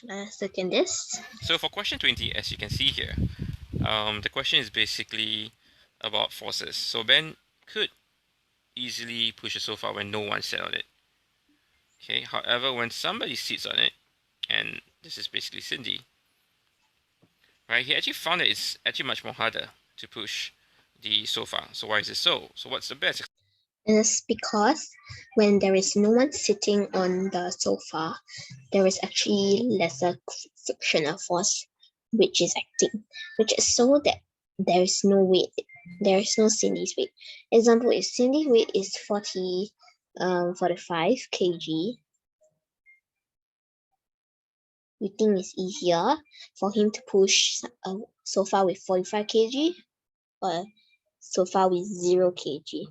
Let's look in this. So for question 20, as you can see here, the question is basically about forces. So Ben could easily push a sofa when no one sat on it. Okay, however, when somebody sits on it, and this is basically Cindy, right? He actually found that it's actually much more harder to push the sofa. So why is this so? So what's the best? And it's because when there is no one sitting on the sofa, there is actually lesser frictional force which is acting, which is so that there is no weight. There is no Cindy's weight. Example, if Cindy's weight is 45 kg, we think it's easier for him to push a sofa with 45 kg or a sofa with 0 kg.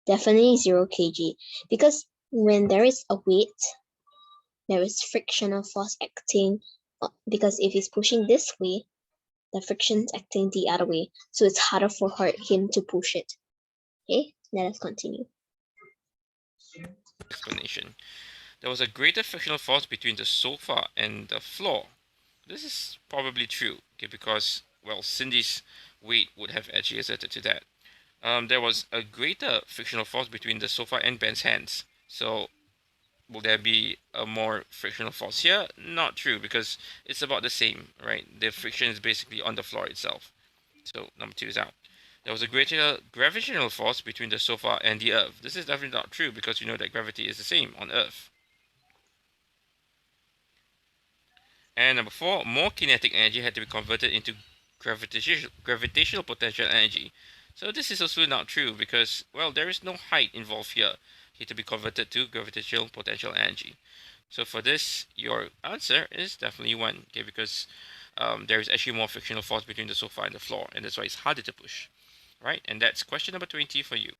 Definitely 0 kg, because when there is a weight, there is frictional force acting, because if he's pushing this way, the friction's acting the other way, so it's harder for him to push it. Okay, let us continue. Explanation. There was a greater frictional force between the sofa and the floor. This is probably true, okay, because, well, Cindy's weight would have actually exerted to that. There was a greater frictional force between the sofa and Ben's hands. So, will there be a more frictional force here? Not true, because it's about the same, right? The friction is basically on the floor itself. So, number 2 is out. There was a greater gravitational force between the sofa and the earth. This is definitely not true, because you know that gravity is the same on earth. And number 4, more kinetic energy had to be converted into gravitational potential energy. So this is also not true because, well, there is no height involved here. It had to be converted to gravitational potential energy. So for this, your answer is definitely 1, okay, because there is actually more frictional force between the sofa and the floor, and that's why it's harder to push, right? And that's question number 20 for you.